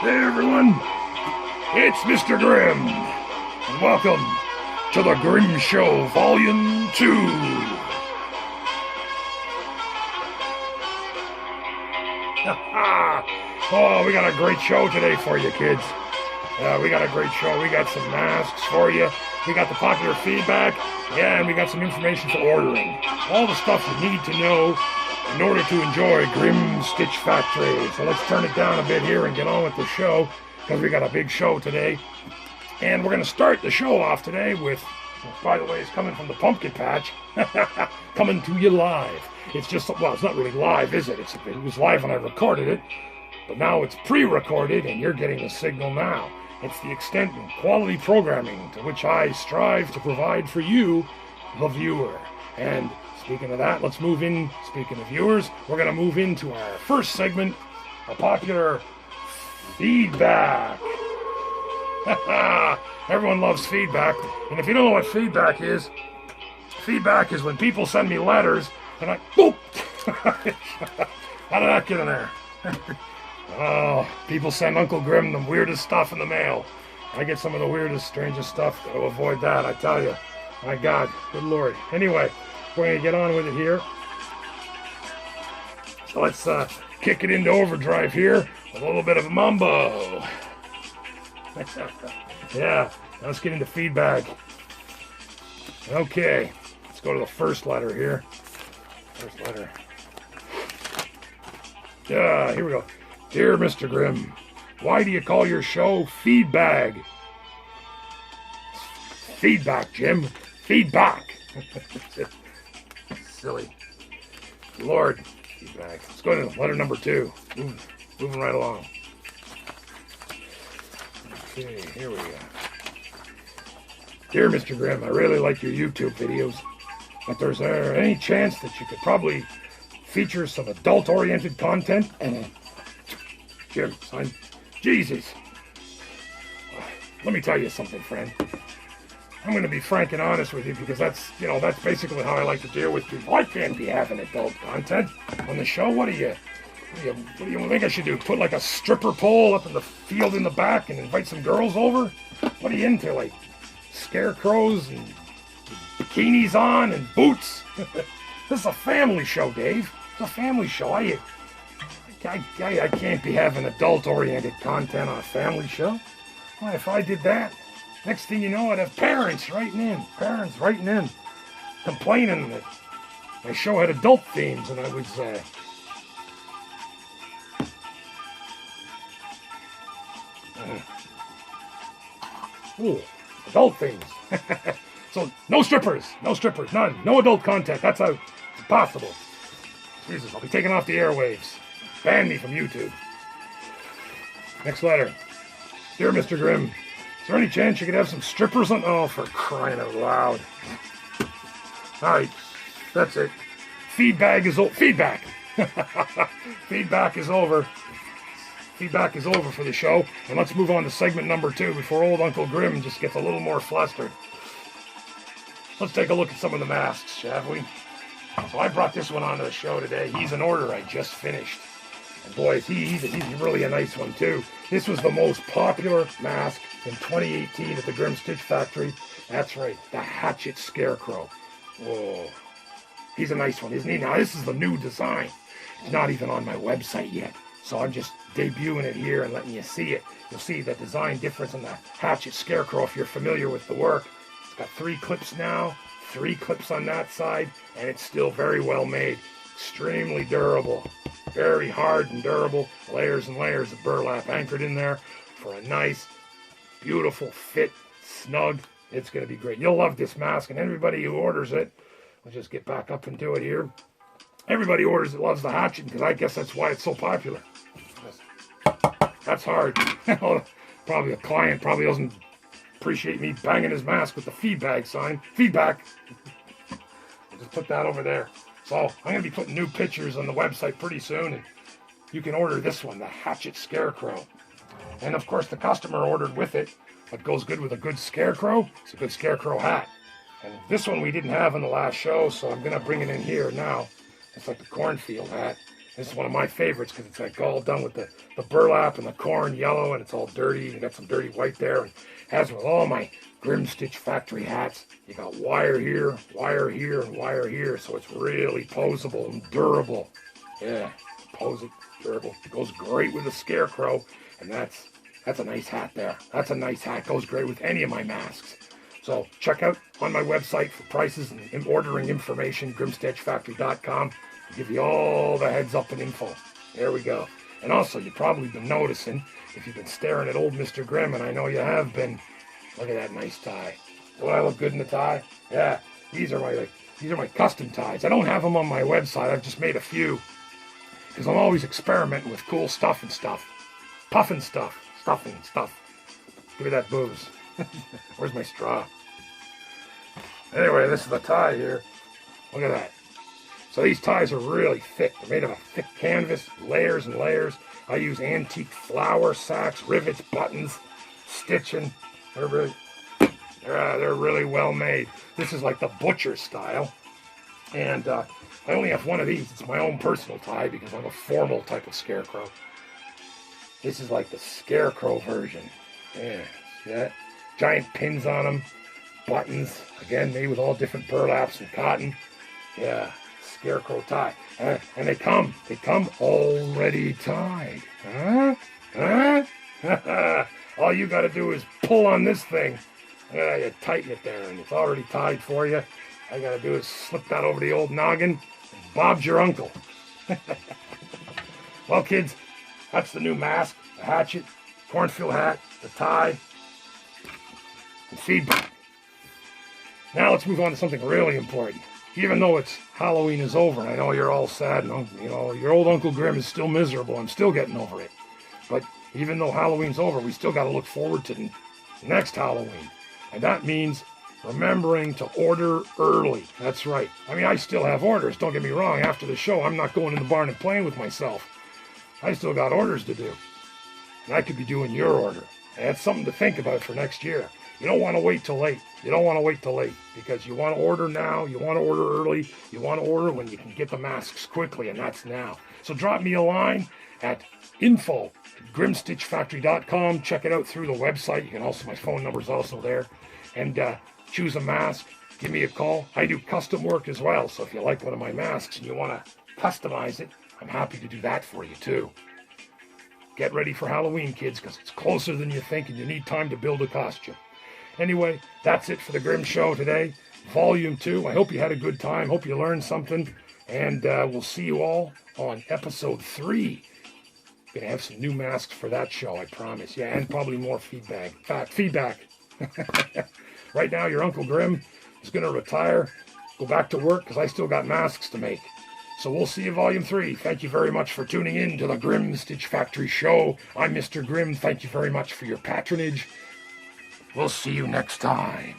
Hey everyone, it's Mr. Grimm, and welcome to the Grimm Show Volume 2. Oh, we got a great show today for you kids. We got a great show. We got some masks for you. We got the popular feedback, and we got some information for ordering. All the stuff you need to know in order to enjoy Grimm Stitch Factory. So let's turn it down a bit here and get on with the show, because we got a big show today. And we're going to start the show off today with, by the way, it's coming from the pumpkin patch, coming to you live. It's just, well, it's not really live, is it? It was live when I recorded it, but now it's pre-recorded and you're getting the signal now. It's the extent and quality programming to which I strive to provide for you, the viewer. And speaking of that, let's move in. Speaking of viewers, we're going to move into our first segment, our popular feedback. Everyone loves feedback. And if you don't know what feedback is when people send me letters and I, boop! How did that get in there? Oh, people send Uncle Grimm the weirdest stuff in the mail. I get some of the weirdest, strangest stuff. Gotta avoid that, I tell you. My God, good Lord. Anyway, we're going to get on with it here. So let's kick it into overdrive here with a little bit of mambo. Yeah, let's get into feedback. Okay, let's go to the first letter here. First letter. Yeah, here we go. Dear Mr. Grimm, why do you call your show Feedback? Feedback, Jim. Feedback. Silly. Lord. Feedback. Let's go to letter number 2. Moving right along. Okay, here we go. Dear Mr. Grimm, I really like your YouTube videos, but there's there any chance that you could probably feature some adult-oriented content? Jim, son, Jesus. Let me tell you something, friend. I'm going to be frank and honest with you because that's basically how I like to deal with people. I can't be having adult content on the show. What do you think I should do? Put like a stripper pole up in the field in the back and invite some girls over? What are you into? Like scarecrows and bikinis on and boots? This is a family show, Dave. It's a family show. I can't be having adult-oriented content on a family show. Well, if I did that, next thing you know, I'd have parents writing in, complaining that my show had adult themes, and I was, adult themes. So, no strippers, none, no adult content, that's out. It's impossible. Jesus, I'll be taken off the airwaves. Ban me from YouTube. Next letter. Dear Mr. Grimm, is there any chance you could have some strippers on? Oh, for crying out loud. Alright, that's it. Feedback is over. Feedback is over. Feedback is over for the show. And let's move on to segment number 2 before old Uncle Grimm just gets a little more flustered. Let's take a look at some of the masks, shall we? So I brought this one onto the show today. He's an order I just finished. And boys, he's really a nice one too. This was the most popular mask in 2018 at the Grimm Stitch Factory. That's right, the Hatchet Scarecrow. Whoa. He's a nice one, isn't he? Now this is the new design. It's not even on my website yet. So I'm just debuting it here and letting you see it. You'll see the design difference in the Hatchet Scarecrow if you're familiar with the work. It's got 3 clips now, 3 clips on that side, and it's still very well made. Extremely durable. Very hard and durable. Layers and layers of burlap anchored in there for a nice, beautiful fit, snug. It's going to be great. You'll love this mask, and everybody who orders it, I'll just get back up and do it here. Everybody orders it loves the Hatchet, because I guess that's why it's so popular. That's hard. Probably a client probably doesn't appreciate me banging his mask with the feedback sign. Feedback. I'll just put that over there. So I'm going to be putting new pictures on the website pretty soon, and you can order this one, the Hatchet Scarecrow. And of course the customer ordered with it. What goes good with a good scarecrow? It's a good scarecrow hat. And this one we didn't have in the last show, so I'm going to bring it in here now. It's like the cornfield hat. This is one of my favorites because it's like all done with the burlap and the corn yellow, and it's all dirty. You got some dirty white there. And as with all my Grim Stitch factory hats, you got wire here, and wire here, so it's really posable and durable. Yeah, posable, durable. It goes great with a Scarecrow, and that's a nice hat there. That's a nice hat. Goes great with any of my masks. So check out on my website for prices and ordering information, grimstitchfactory.com. I'll give you all the heads up and info. There we go. And also, you've probably been noticing, if you've been staring at old Mr. Grimm, and I know you have been, look at that nice tie. Do I look good in the tie? Yeah, these are my custom ties. I don't have them on my website. I've just made a few because I'm always experimenting with cool stuff and stuff. Puffing stuff, stuffing stuff. Give me that booze. Where's my straw? Anyway, this is the tie here. Look at that. So these ties are really thick. They're made of a thick canvas, layers and layers. I use antique flour sacks, rivets, buttons, stitching. They're really well made. This is like the butcher style. And I only have one of these. It's my own personal tie because I'm a formal type of Scarecrow. This is like the Scarecrow version. Yeah, see that? Giant pins on them, buttons, again made with all different burlaps and cotton. Yeah, Scarecrow tie. And they come already tied. Huh? All you gotta do is pull on this thing. You tighten it there and it's already tied for you. All you gotta do is slip that over the old noggin and Bob's your uncle. Well, kids, that's the new mask, the hatchet, cornfield hat, the tie, and feedback. Now let's move on to something really important. Even though it's Halloween is over, and I know you're all sad, and your old Uncle Grimm is still miserable. I'm still getting over it. But even though Halloween's over, we still got to look forward to the next Halloween. And that means remembering to order early. That's right. I mean, I still have orders. Don't get me wrong. After the show, I'm not going in the barn and playing with myself. I still got orders to do. And I could be doing your order. And that's something to think about for next year. You don't want to wait till late. You don't want to wait till late because you want to order now. You want to order early. You want to order when you can get the masks quickly, and that's now. So drop me a line at info@grimstitchfactory.com. Check it out through the website. You can also, my phone number is also there. And choose a mask. Give me a call. I do custom work as well. So if you like one of my masks and you want to customize it, I'm happy to do that for you too. Get ready for Halloween, kids, because it's closer than you think and you need time to build a costume. Anyway, that's it for the Grimm Show today. Volume 2. I hope you had a good time. Hope you learned something. And we'll see you all on episode 3. Gonna have some new masks for that show, I promise. Yeah, and probably more feedback. Right now, your Uncle Grimm is gonna retire, go back to work, because I still got masks to make. So we'll see you Volume 3. Thank you very much for tuning in to the Grim Stitch Factory Show. I'm Mr. Grimm. Thank you very much for your patronage. We'll see you next time.